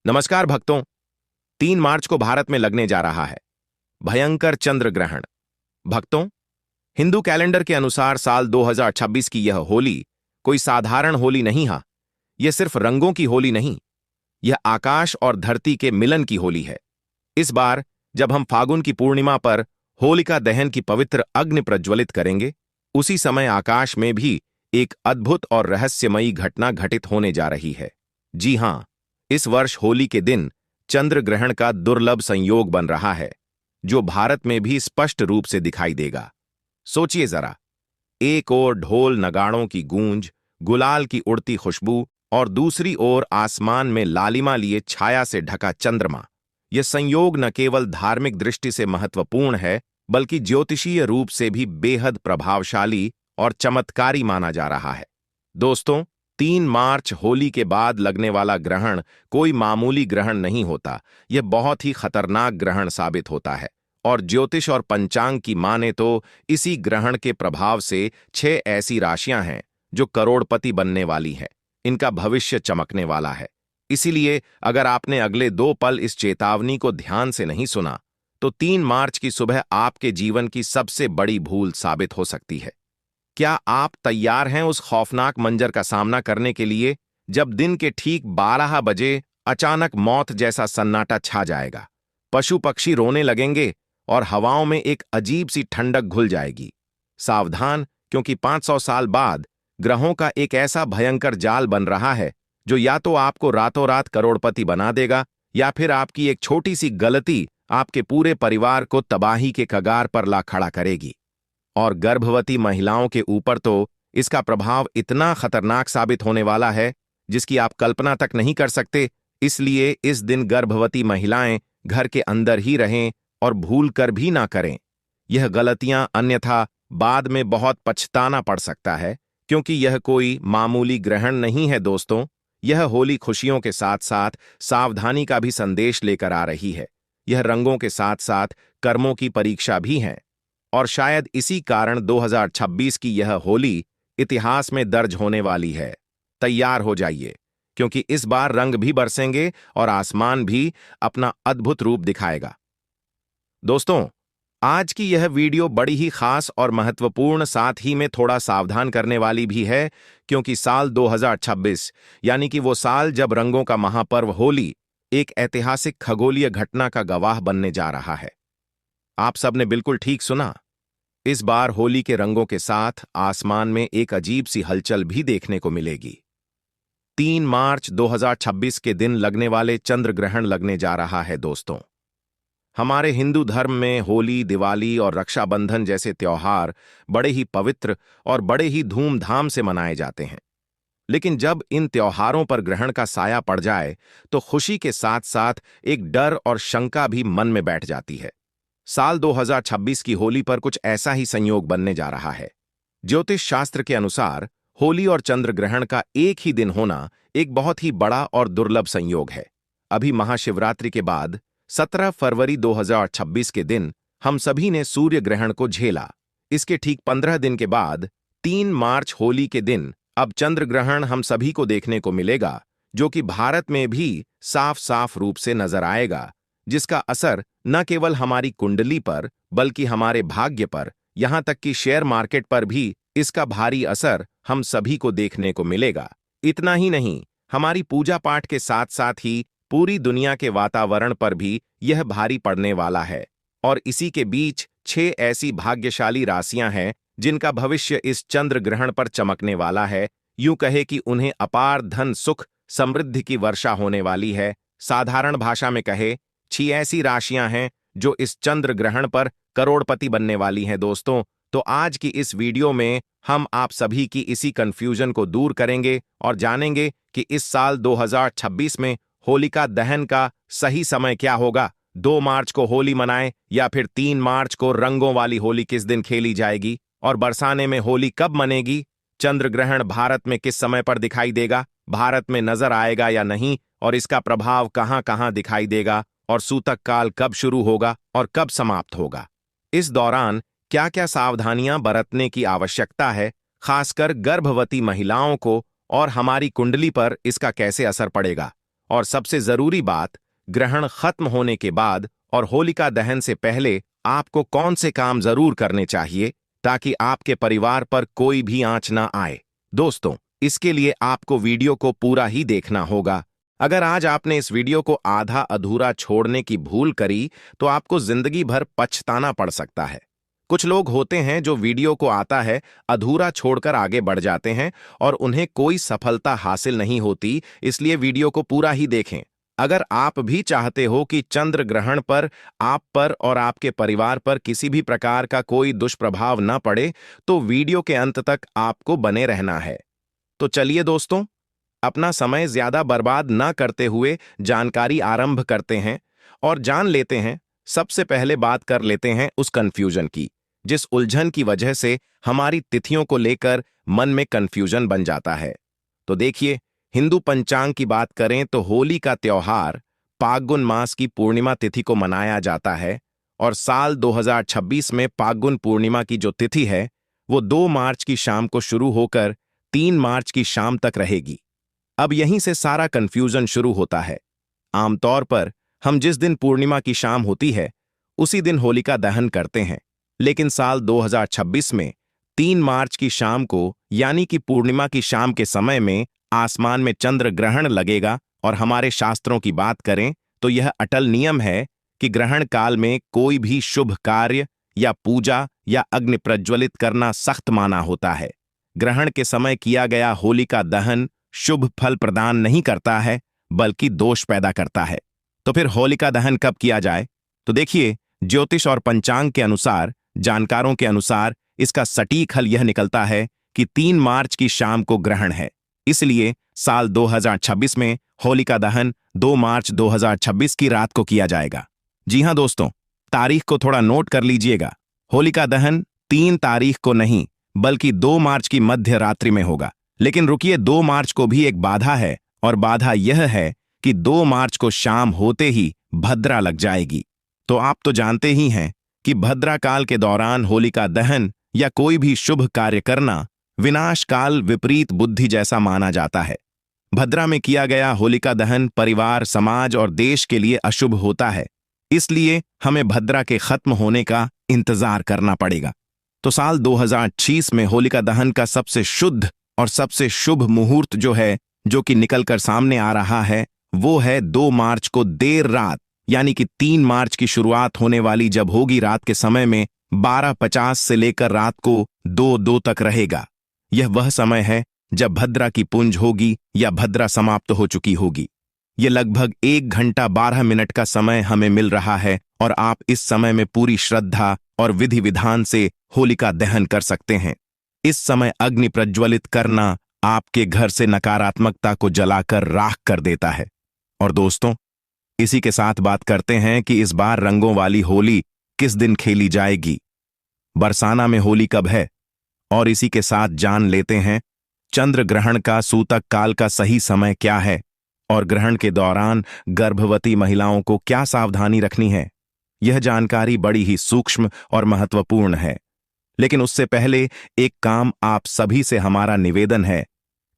नमस्कार भक्तों। 3 मार्च को भारत में लगने जा रहा है भयंकर चंद्र ग्रहण। भक्तों, हिंदू कैलेंडर के अनुसार साल 2026 की यह होली कोई साधारण होली नहीं है। यह सिर्फ रंगों की होली नहीं, यह आकाश और धरती के मिलन की होली है। इस बार जब हम फागुन की पूर्णिमा पर होलिका दहन की पवित्र अग्नि प्रज्वलित करेंगे, उसी समय आकाश में भी एक अद्भुत और रहस्यमयी घटना घटित होने जा रही है। जी हां, इस वर्ष होली के दिन चंद्र ग्रहण का दुर्लभ संयोग बन रहा है, जो भारत में भी स्पष्ट रूप से दिखाई देगा। सोचिए जरा, एक ओर ढोल नगाड़ों की गूंज, गुलाल की उड़ती खुशबू और दूसरी ओर आसमान में लालिमा लिए छाया से ढका चंद्रमा। यह संयोग न केवल धार्मिक दृष्टि से महत्वपूर्ण है, बल्कि ज्योतिषीय रूप से भी बेहद प्रभावशाली और चमत्कारी माना जा रहा है। दोस्तों, 3 मार्च होली के बाद लगने वाला ग्रहण कोई मामूली ग्रहण नहीं होता। यह बहुत ही खतरनाक ग्रहण साबित होता है और ज्योतिष और पंचांग की माने तो इसी ग्रहण के प्रभाव से 6 ऐसी राशियां हैं जो करोड़पति बनने वाली हैं। इनका भविष्य चमकने वाला है। इसीलिए अगर आपने अगले 2 पल इस चेतावनी को ध्यान से नहीं सुना, तो 3 मार्च की सुबह आपके जीवन की सबसे बड़ी भूल साबित हो सकती है। क्या आप तैयार हैं उस खौफनाक मंजर का सामना करने के लिए, जब दिन के ठीक 12 बजे अचानक मौत जैसा सन्नाटा छा जाएगा, पशु पक्षी रोने लगेंगे और हवाओं में एक अजीब सी ठंडक घुल जाएगी? सावधान, क्योंकि 500 साल बाद ग्रहों का एक ऐसा भयंकर जाल बन रहा है जो या तो आपको रातों रात करोड़पति बना देगा, या फिर आपकी एक छोटी सी गलती आपके पूरे परिवार को तबाही के कगार पर ला खड़ा करेगी। और गर्भवती महिलाओं के ऊपर तो इसका प्रभाव इतना खतरनाक साबित होने वाला है जिसकी आप कल्पना तक नहीं कर सकते। इसलिए इस दिन गर्भवती महिलाएं घर के अंदर ही रहें और भूल कर भी ना करें यह गलतियां, अन्यथा बाद में बहुत पछताना पड़ सकता है। क्योंकि यह कोई मामूली ग्रहण नहीं है दोस्तों, यह होली खुशियों के साथ साथ सावधानी का भी संदेश लेकर आ रही है। यह रंगों के साथ साथ कर्मों की परीक्षा भी है, और शायद इसी कारण 2026 की यह होली इतिहास में दर्ज होने वाली है। तैयार हो जाइए, क्योंकि इस बार रंग भी बरसेंगे और आसमान भी अपना अद्भुत रूप दिखाएगा। दोस्तों, आज की यह वीडियो बड़ी ही खास और महत्वपूर्ण, साथ ही में थोड़ा सावधान करने वाली भी है, क्योंकि साल 2026 यानी कि वो साल जब रंगों का महापर्व होली एक ऐतिहासिक खगोलीय घटना का गवाह बनने जा रहा है। आप सबने बिल्कुल ठीक सुना। इस बार होली के रंगों के साथ आसमान में एक अजीब सी हलचल भी देखने को मिलेगी। 3 मार्च 2026 के दिन लगने वाले चंद्र ग्रहण लगने जा रहा है दोस्तों। हमारे हिंदू धर्म में होली, दिवाली और रक्षाबंधन जैसे त्योहार बड़े ही पवित्र और बड़े ही धूमधाम से मनाए जाते हैं। लेकिन जब इन त्योहारों पर ग्रहण का साया पड़ जाए, तो खुशी के साथ साथ एक डर और शंका भी मन में बैठ जाती है। साल 2026 की होली पर कुछ ऐसा ही संयोग बनने जा रहा है। ज्योतिष शास्त्र के अनुसार होली और चंद्र ग्रहण का एक ही दिन होना एक बहुत ही बड़ा और दुर्लभ संयोग है। अभी महाशिवरात्रि के बाद 17 फरवरी 2026 के दिन हम सभी ने सूर्य ग्रहण को झेला। इसके ठीक 15 दिन के बाद 3 मार्च होली के दिन अब चंद्र ग्रहण हम सभी को देखने को मिलेगा, जो कि भारत में भी साफ साफ रूप से नजर आएगा, जिसका असर न केवल हमारी कुंडली पर बल्कि हमारे भाग्य पर, यहां तक कि शेयर मार्केट पर भी इसका भारी असर हम सभी को देखने को मिलेगा। इतना ही नहीं, हमारी पूजा पाठ के साथ साथ ही पूरी दुनिया के वातावरण पर भी यह भारी पड़ने वाला है। और इसी के बीच 6 ऐसी भाग्यशाली राशियां हैं जिनका भविष्य इस चंद्र ग्रहण पर चमकने वाला है। यूं कहे कि उन्हें अपार धन, सुख, समृद्धि की वर्षा होने वाली है। साधारण भाषा में कहे, 6 ऐसी राशियां हैं जो इस चंद्र ग्रहण पर करोड़पति बनने वाली हैं दोस्तों। तो आज की इस वीडियो में हम आप सभी की इसी कंफ्यूजन को दूर करेंगे और जानेंगे कि इस साल 2026 में होलिका दहन का सही समय क्या होगा। 2 मार्च को होली मनाएं या फिर 3 मार्च को रंगों वाली होली किस दिन खेली जाएगी, और बरसाने में होली कब मनेगी। चंद्र ग्रहण भारत में किस समय पर दिखाई देगा, भारत में नजर आएगा या नहीं, और इसका प्रभाव कहां कहां दिखाई देगा, और सूतक काल कब शुरू होगा और कब समाप्त होगा। इस दौरान क्या क्या सावधानियां बरतने की आवश्यकता है, खासकर गर्भवती महिलाओं को, और हमारी कुंडली पर इसका कैसे असर पड़ेगा। और सबसे जरूरी बात, ग्रहण खत्म होने के बाद और होलिका दहन से पहले आपको कौन से काम जरूर करने चाहिए ताकि आपके परिवार पर कोई भी आंच ना आए। दोस्तों, इसके लिए आपको वीडियो को पूरा ही देखना होगा। अगर आज आपने इस वीडियो को आधा अधूरा छोड़ने की भूल करी तो आपको जिंदगी भर पछताना पड़ सकता है। कुछ लोग होते हैं जो वीडियो को आता है अधूरा छोड़कर आगे बढ़ जाते हैं और उन्हें कोई सफलता हासिल नहीं होती, इसलिए वीडियो को पूरा ही देखें। अगर आप भी चाहते हो कि चंद्र ग्रहण पर आप पर और आपके परिवार पर किसी भी प्रकार का कोई दुष्प्रभाव न पड़े तो वीडियो के अंत तक आपको बने रहना है। तो चलिए दोस्तों, अपना समय ज्यादा बर्बाद न करते हुए जानकारी आरंभ करते हैं और जान लेते हैं। सबसे पहले बात कर लेते हैं उस कंफ्यूजन की, जिस उलझन की वजह से हमारी तिथियों को लेकर मन में कंफ्यूजन बन जाता है। तो देखिए, हिंदू पंचांग की बात करें तो होली का त्योहार फाल्गुन मास की पूर्णिमा तिथि को मनाया जाता है और साल 2026 में फाल्गुन पूर्णिमा की जो तिथि है वो 2 मार्च की शाम को शुरू होकर 3 मार्च की शाम तक रहेगी। अब यहीं से सारा कंफ्यूजन शुरू होता है। आमतौर पर हम जिस दिन पूर्णिमा की शाम होती है उसी दिन होलिका दहन करते हैं, लेकिन साल 2026 में 3 मार्च की शाम को यानी कि पूर्णिमा की शाम के समय में आसमान में चंद्र ग्रहण लगेगा और हमारे शास्त्रों की बात करें तो यह अटल नियम है कि ग्रहण काल में कोई भी शुभ कार्य या पूजा या अग्नि प्रज्वलित करना सख्त माना होता है। ग्रहण के समय किया गया होलिका दहन शुभ फल प्रदान नहीं करता है बल्कि दोष पैदा करता है। तो फिर होलिका दहन कब किया जाए? तो देखिए, ज्योतिष और पंचांग के अनुसार, जानकारों के अनुसार इसका सटीक हल यह निकलता है कि 3 मार्च की शाम को ग्रहण है, इसलिए साल 2026 में होलिका दहन 2 मार्च 2026 की रात को किया जाएगा। जी हां दोस्तों, तारीख को थोड़ा नोट कर लीजिएगा। होलिका दहन 3 तारीख को नहीं बल्कि 2 मार्च की मध्य रात्रि में होगा। लेकिन रुकिए, 2 मार्च को भी एक बाधा है और बाधा यह है कि 2 मार्च को शाम होते ही भद्रा लग जाएगी। तो आप तो जानते ही हैं कि भद्रा काल के दौरान होलिका दहन या कोई भी शुभ कार्य करना विनाश काल विपरीत बुद्धि जैसा माना जाता है। भद्रा में किया गया होलिका दहन परिवार, समाज और देश के लिए अशुभ होता है, इसलिए हमें भद्रा के खत्म होने का इंतजार करना पड़ेगा। तो साल 2026 में होलिका दहन का सबसे शुद्ध और सबसे शुभ मुहूर्त जो कि निकलकर सामने आ रहा है वो है 2 मार्च को देर रात यानी कि 3 मार्च की शुरुआत होने वाली जब होगी रात के समय में 12:50 से लेकर रात को 2:02 तक रहेगा। यह वह समय है जब भद्रा की पुंज होगी या भद्रा समाप्त हो चुकी होगी। यह लगभग 1 घंटा 12 मिनट का समय हमें मिल रहा है और आप इस समय में पूरी श्रद्धा और विधि विधान से होलिका दहन कर सकते हैं। इस समय अग्नि प्रज्वलित करना आपके घर से नकारात्मकता को जलाकर राख कर देता है। और दोस्तों, इसी के साथ बात करते हैं कि इस बार रंगों वाली होली किस दिन खेली जाएगी, बरसाना में होली कब है, और इसी के साथ जान लेते हैं चंद्र ग्रहण का सूतक काल का सही समय क्या है और ग्रहण के दौरान गर्भवती महिलाओं को क्या सावधानी रखनी है। यह जानकारी बड़ी ही सूक्ष्म और महत्वपूर्ण है, लेकिन उससे पहले एक काम आप सभी से हमारा निवेदन है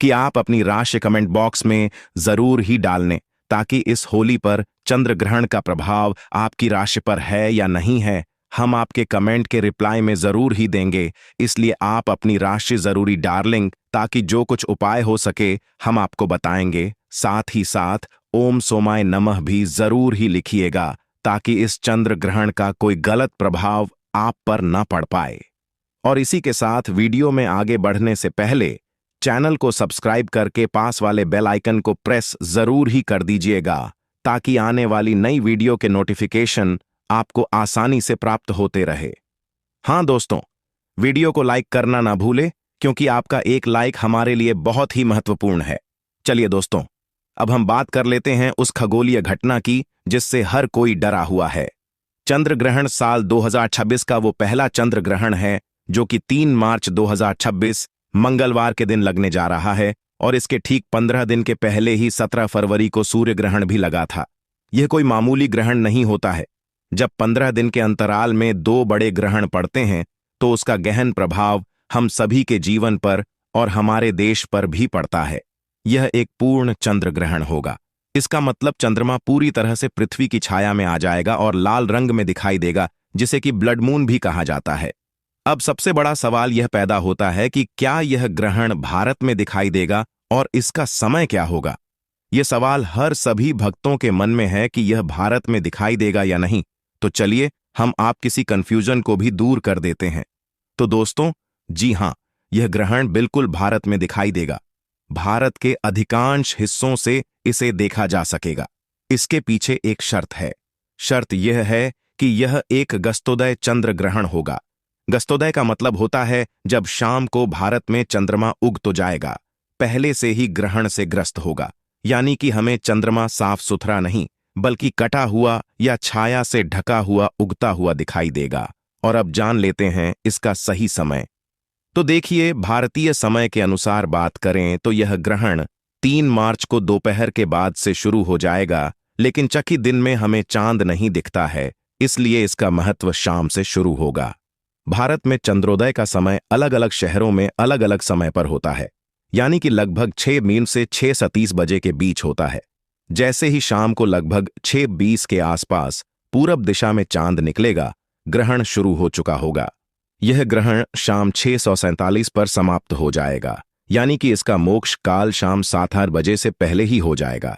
कि आप अपनी राशि कमेंट बॉक्स में जरूर ही डालने, ताकि इस होली पर चंद्र ग्रहण का प्रभाव आपकी राशि पर है या नहीं है हम आपके कमेंट के रिप्लाई में जरूर ही देंगे। इसलिए आप अपनी राशि जरूरी डार्लिंग, ताकि जो कुछ उपाय हो सके हम आपको बताएंगे। साथ ही साथ ओम सोमाय नमः भी जरूर ही लिखिएगा, ताकि इस चंद्र ग्रहण का कोई गलत प्रभाव आप पर न पड़ पाए। और इसी के साथ वीडियो में आगे बढ़ने से पहले चैनल को सब्सक्राइब करके पास वाले बेल आइकन को प्रेस जरूर ही कर दीजिएगा, ताकि आने वाली नई वीडियो के नोटिफिकेशन आपको आसानी से प्राप्त होते रहे। हां दोस्तों, वीडियो को लाइक करना ना भूले, क्योंकि आपका एक लाइक हमारे लिए बहुत ही महत्वपूर्ण है। चलिए दोस्तों, अब हम बात कर लेते हैं उस खगोलीय घटना की जिससे हर कोई डरा हुआ है। चंद्र ग्रहण साल 2026 का वो पहला चंद्र ग्रहण है जो कि 3 मार्च 2026 मंगलवार के दिन लगने जा रहा है, और इसके ठीक 15 दिन के पहले ही 17 फरवरी को सूर्य ग्रहण भी लगा था। यह कोई मामूली ग्रहण नहीं होता है। जब 15 दिन के अंतराल में 2 बड़े ग्रहण पड़ते हैं तो उसका गहन प्रभाव हम सभी के जीवन पर और हमारे देश पर भी पड़ता है। यह एक पूर्ण चंद्र ग्रहण होगा। इसका मतलब चंद्रमा पूरी तरह से पृथ्वी की छाया में आ जाएगा और लाल रंग में दिखाई देगा, जिसे कि ब्लड मून भी कहा जाता है। अब सबसे बड़ा सवाल यह पैदा होता है कि क्या यह ग्रहण भारत में दिखाई देगा और इसका समय क्या होगा। यह सवाल हर सभी भक्तों के मन में है कि यह भारत में दिखाई देगा या नहीं। तो चलिए हम आप किसी कंफ्यूजन को भी दूर कर देते हैं। तो दोस्तों, जी हां, यह ग्रहण बिल्कुल भारत में दिखाई देगा। भारत के अधिकांश हिस्सों से इसे देखा जा सकेगा। इसके पीछे एक शर्त है। शर्त यह है कि यह एक गस्तोदय चंद्र ग्रहण होगा। गस्तोदय का मतलब होता है जब शाम को भारत में चंद्रमा उग तो जाएगा, पहले से ही ग्रहण से ग्रस्त होगा। यानी कि हमें चंद्रमा साफ सुथरा नहीं बल्कि कटा हुआ या छाया से ढका हुआ उगता हुआ दिखाई देगा। और अब जान लेते हैं इसका सही समय। तो देखिए, भारतीय समय के अनुसार बात करें तो यह ग्रहण 3 मार्च को दोपहर के बाद से शुरू हो जाएगा, लेकिन चकी दिन में हमें चांद नहीं दिखता है, इसलिए इसका महत्व शाम से शुरू होगा। भारत में चंद्रोदय का समय अलग अलग शहरों में अलग अलग समय पर होता है, यानी कि लगभग 6 मील से 6:30 बजे के बीच होता है। जैसे ही शाम को लगभग 6:20 के आसपास पूरब दिशा में चांद निकलेगा, ग्रहण शुरू हो चुका होगा। यह ग्रहण शाम 6:47 पर समाप्त हो जाएगा, यानी कि इसका मोक्ष काल शाम 7:08 बजे से पहले ही हो जाएगा।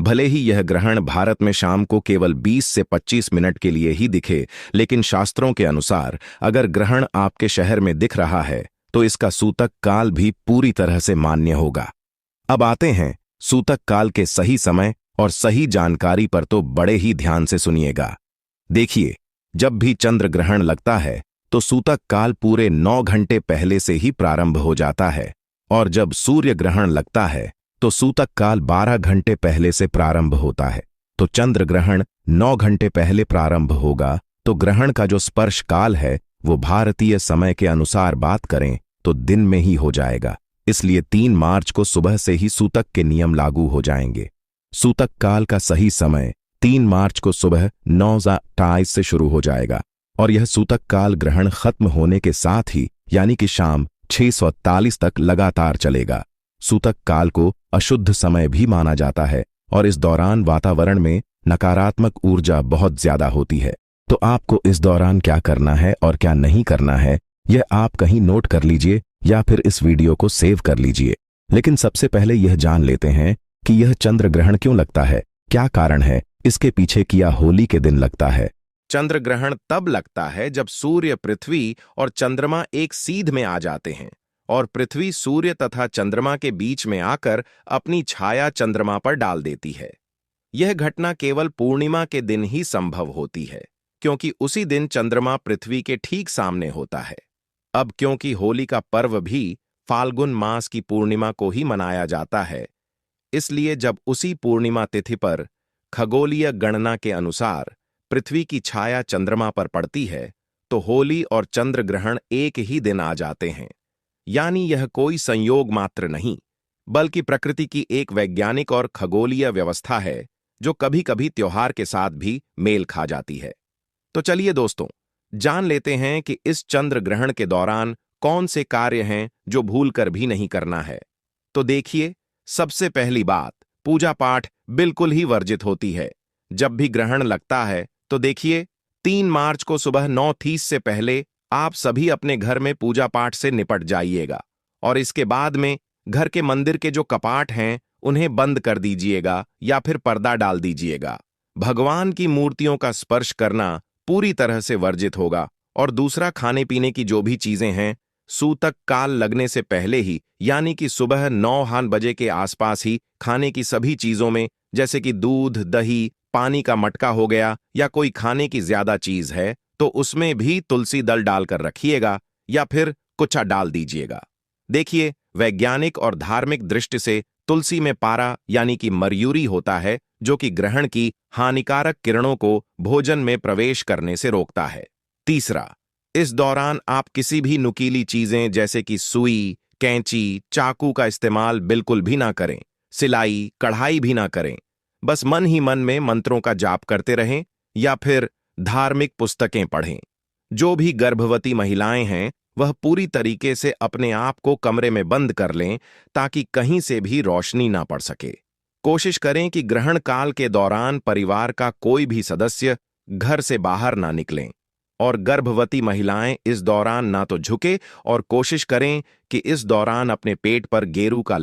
भले ही यह ग्रहण भारत में शाम को केवल 20 से 25 मिनट के लिए ही दिखे, लेकिन शास्त्रों के अनुसार अगर ग्रहण आपके शहर में दिख रहा है तो इसका सूतक काल भी पूरी तरह से मान्य होगा। अब आते हैं सूतक काल के सही समय और सही जानकारी पर, तो बड़े ही ध्यान से सुनिएगा। देखिए, जब भी चंद्र ग्रहण लगता है तो सूतक काल पूरे 9 घंटे पहले से ही प्रारंभ हो जाता है, और जब सूर्य ग्रहण लगता है तो सूतक काल 12 घंटे पहले से प्रारंभ होता है। तो चंद्र ग्रहण 9 घंटे पहले प्रारंभ होगा, तो ग्रहण का जो स्पर्श काल है वो भारतीय समय के अनुसार बात करें तो दिन में ही हो जाएगा। इसलिए 3 मार्च को सुबह से ही सूतक के नियम लागू हो जाएंगे। सूतक काल का सही समय 3 मार्च को सुबह 9:28 से शुरू हो जाएगा, और यह सूतक काल ग्रहण खत्म होने के साथ ही यानी कि शाम 6:41 तक लगातार चलेगा। सूतक काल को अशुद्ध समय भी माना जाता है, और इस दौरान वातावरण में नकारात्मक ऊर्जा बहुत ज्यादा होती है। तो आपको इस दौरान क्या करना है और क्या नहीं करना है, यह आप कहीं नोट कर लीजिए या फिर इस वीडियो को सेव कर लीजिए। लेकिन सबसे पहले यह जान लेते हैं कि यह चंद्र ग्रहण क्यों लगता है, क्या कारण है इसके पीछे, किया होली के दिन लगता है। चंद्र ग्रहण तब लगता है जब सूर्य, पृथ्वी और चंद्रमा एक सीध में आ जाते हैं और पृथ्वी सूर्य तथा चंद्रमा के बीच में आकर अपनी छाया चंद्रमा पर डाल देती है। यह घटना केवल पूर्णिमा के दिन ही संभव होती है, क्योंकि उसी दिन चंद्रमा पृथ्वी के ठीक सामने होता है। अब क्योंकि होली का पर्व भी फाल्गुन मास की पूर्णिमा को ही मनाया जाता है, इसलिए जब उसी पूर्णिमा तिथि पर खगोलीय गणना के अनुसार पृथ्वी की छाया चंद्रमा पर पड़ती है, तो होली और चंद्र ग्रहण एक ही दिन आ जाते हैं। यानी यह कोई संयोग मात्र नहीं, बल्कि प्रकृति की एक वैज्ञानिक और खगोलीय व्यवस्था है जो कभी कभी त्योहार के साथ भी मेल खा जाती है। तो चलिए दोस्तों, जान लेते हैं कि इस चंद्र ग्रहण के दौरान कौन से कार्य हैं जो भूलकर भी नहीं करना है। तो देखिए, सबसे पहली बात, पूजा पाठ बिल्कुल ही वर्जित होती है। जब भी ग्रहण लगता है तो देखिए, 3 मार्च को सुबह 9:30 से पहले आप सभी अपने घर में पूजा पाठ से निपट जाइएगा, और इसके बाद में घर के मंदिर के जो कपाट हैं उन्हें बंद कर दीजिएगा या फिर पर्दा डाल दीजिएगा। भगवान की मूर्तियों का स्पर्श करना पूरी तरह से वर्जित होगा। और दूसरा, खाने पीने की जो भी चीजें हैं, सूतक काल लगने से पहले ही यानी कि सुबह 9 बजे के आसपास ही खाने की सभी चीजों में, जैसे कि दूध, दही, पानी का मटका हो गया या कोई खाने की ज्यादा चीज है, तो उसमें भी तुलसी दल डालकर रखिएगा या फिर कुछ डाल दीजिएगा। देखिए, वैज्ञानिक और धार्मिक दृष्टि से तुलसी में पारा यानी कि मर्यूरी होता है, जो कि ग्रहण की हानिकारक किरणों को भोजन में प्रवेश करने से रोकता है। तीसरा, इस दौरान आप किसी भी नुकीली चीजें जैसे कि सुई, कैंची, चाकू का इस्तेमाल बिल्कुल भी ना करें। सिलाई, कढ़ाई भी ना करें। बस मन ही मन में मंत्रों का जाप करते रहें या फिर धार्मिक पुस्तकें पढ़ें। जो भी गर्भवती महिलाएं हैं वह पूरी तरीके से अपने आप को कमरे में बंद कर लें ताकि कहीं से भी रोशनी ना पड़ सके। कोशिश करें कि ग्रहण काल के दौरान परिवार का कोई भी सदस्य घर से बाहर ना निकलें और गर्भवती महिलाएं इस दौरान ना तो झुके और कोशिश करें कि इस दौरान अपने पेट पर गेरू का